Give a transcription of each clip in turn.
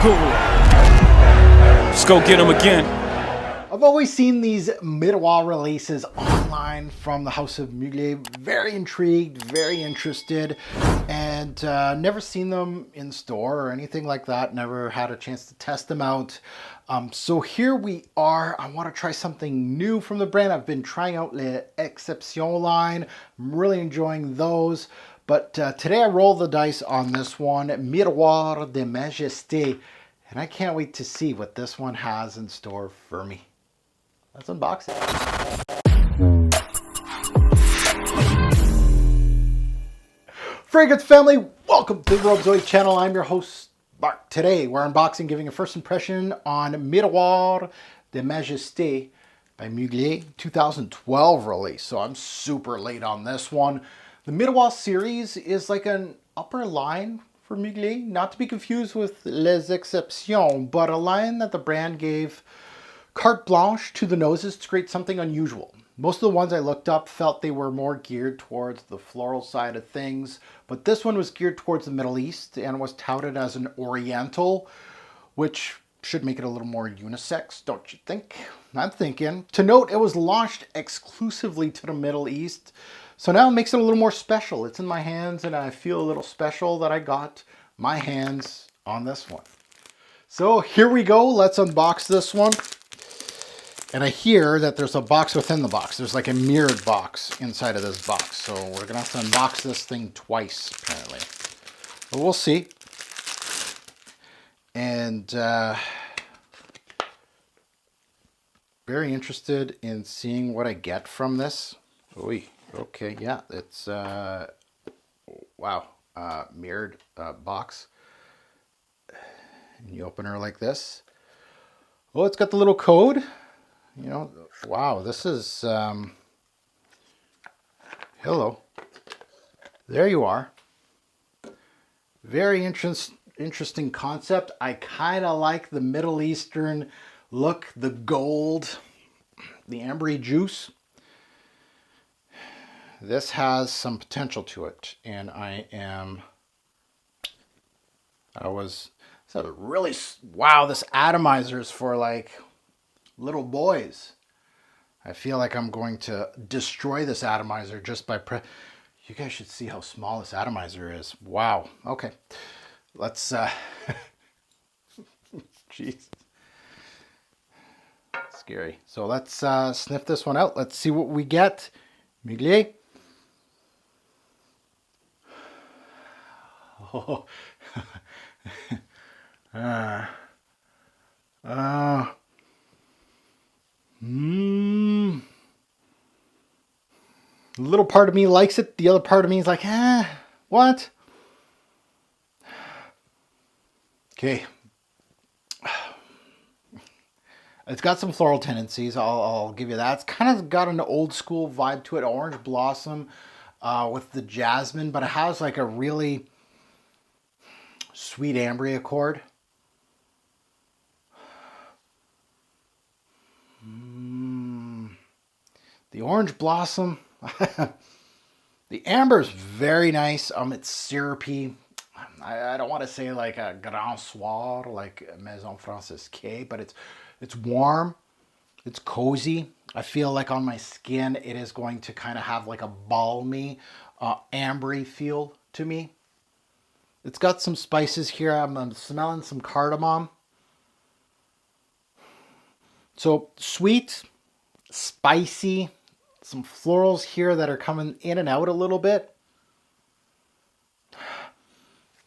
Let's go get him again. I've always seen these Miroir releases online from the House of Mugler. Very intrigued, very interested, and never seen them in store or anything like that. Never had a chance to test them out. So here we are. I want to try something new from the brand. I've been trying out the Exception line. I'm really enjoying those. But today I roll the dice on this one, Miroir de Majestés. And I can't wait to see what this one has in store for me. Let's unbox it. Fragrance family, welcome to the Rob Zoe channel. I'm your host, Mark. Today we're unboxing, giving a first impression on Miroir de Majestés by Mugler, 2012 release. So I'm super late on this one. The Miroir series is like an upper line for Mugler, not to be confused with Les Exceptions, but a line that the brand gave carte blanche to the noses to create something unusual. Most of the ones I looked up felt they were more geared towards the floral side of things, but this one was geared towards the Middle East and was touted as an Oriental, which should make it a little more unisex, don't you think? I'm thinking. To note, it was launched exclusively to the Middle East, so now it makes it a little more special. It's in my hands and I feel a little special that I got my hands on this one. So here we go, let's unbox this one. And I hear that there's a box within the box. There's like a mirrored box inside of this box. So we're gonna have to unbox this thing twice, apparently. But we'll see. And very interested in seeing what I get from this. Oy, okay, yeah, it's wow, mirrored box. And you open her like this. Oh, it's got the little code. You know, wow, this is, hello, there you are. Very interesting concept. I kind of like the Middle Eastern look, the gold, the ambery juice. This has some potential to it, and wow, this atomizer is for like little boys. I feel like I'm going to destroy this atomizer just by you guys should see how small this atomizer is. Wow. Okay. Let's jeez. Scary. So let's sniff this one out. Let's see what we get. Mugler. Oh. A little part of me likes it. The other part of me is like, what? Okay. It's got some floral tendencies. I'll give you that. It's kind of got an old school vibe to it. Orange blossom with the jasmine, but it has like a really sweet ambery accord. The orange blossom, the amber is very nice. It's syrupy. I don't want to say like a Grand Soir, like Maison Franciscaise, but it's warm. It's cozy. I feel like on my skin, it is going to kind of have like a balmy, ambery feel to me. It's got some spices here. I'm smelling some cardamom. So sweet, spicy, some florals here that are coming in and out a little bit.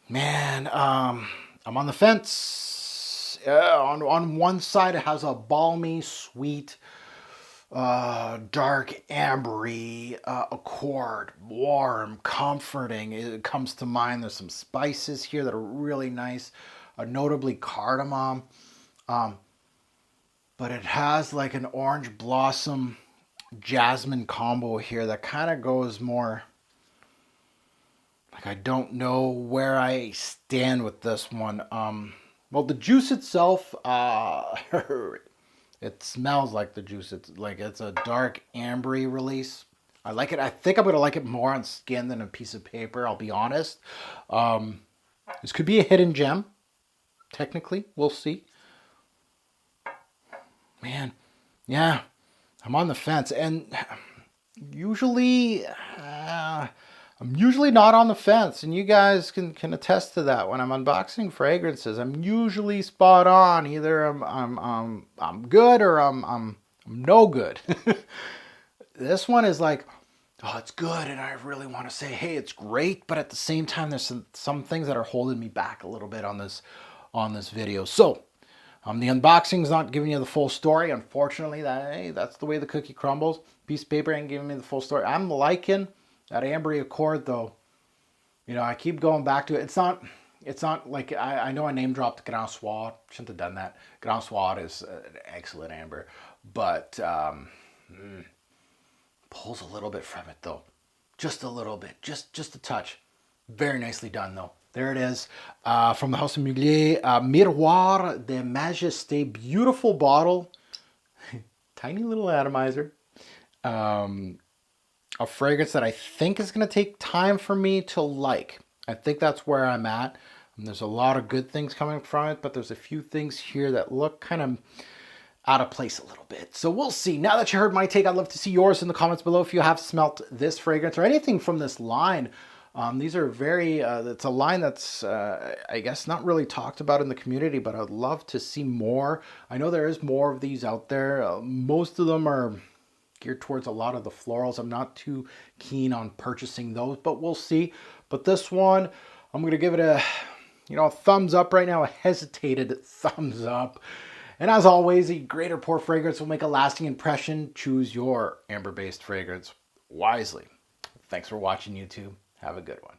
Man, I'm on the fence. On one side, it has a balmy, sweet, dark, ambery accord. Warm, comforting. It comes to mind. There's some spices here that are really nice. Notably cardamom. But it has like an orange blossom jasmine combo here that kind of goes more like I don't know where I stand with this one. Well, the juice itself, it smells like the juice. It's a dark ambery release. I like it. I think I'm going to like it more on skin than a piece of paper, I'll be honest. This could be a hidden gem. technically. We'll see. Man, yeah, I'm on the fence. And usually, I'm usually not on the fence. And you guys can attest to that. When I'm unboxing fragrances, I'm usually spot on. Either I'm good or I'm no good. This one is like, oh, it's good, and I really want to say, hey, it's great, but at the same time, there's some things that are holding me back a little bit on this video. So, the unboxing's not giving you the full story. Unfortunately, that's the way the cookie crumbles. Piece of paper ain't giving me the full story. I'm liking that Ambery Accord, though. You know, I keep going back to it. It's not like, I know I name dropped Grand Soir. Shouldn't have done that. Grand Soir is an excellent amber, but pulls a little bit from it though. Just a little bit, just a touch. Very nicely done though. There it is, from the house of Mugler, Miroir de Majestés. Beautiful bottle, tiny little atomizer. A fragrance that I think is going to take time for me to like. I think that's where I'm at. And there's a lot of good things coming from it, but there's a few things here that look kind of out of place a little bit. So we'll see. Now that you heard my take, I'd love to see yours in the comments below. If you have smelt this fragrance or anything from this line, these are very, it's a line that's, I guess, not really talked about in the community, but I'd love to see more. I know there is more of these out there. Most of them are geared towards a lot of the florals. I'm not too keen on purchasing those, but we'll see. But this one, I'm going to give it a, a thumbs up right now, a hesitated thumbs up. And as always, a great or poor fragrance will make a lasting impression. Choose your amber-based fragrance wisely. Thanks for watching, YouTube. Have a good one.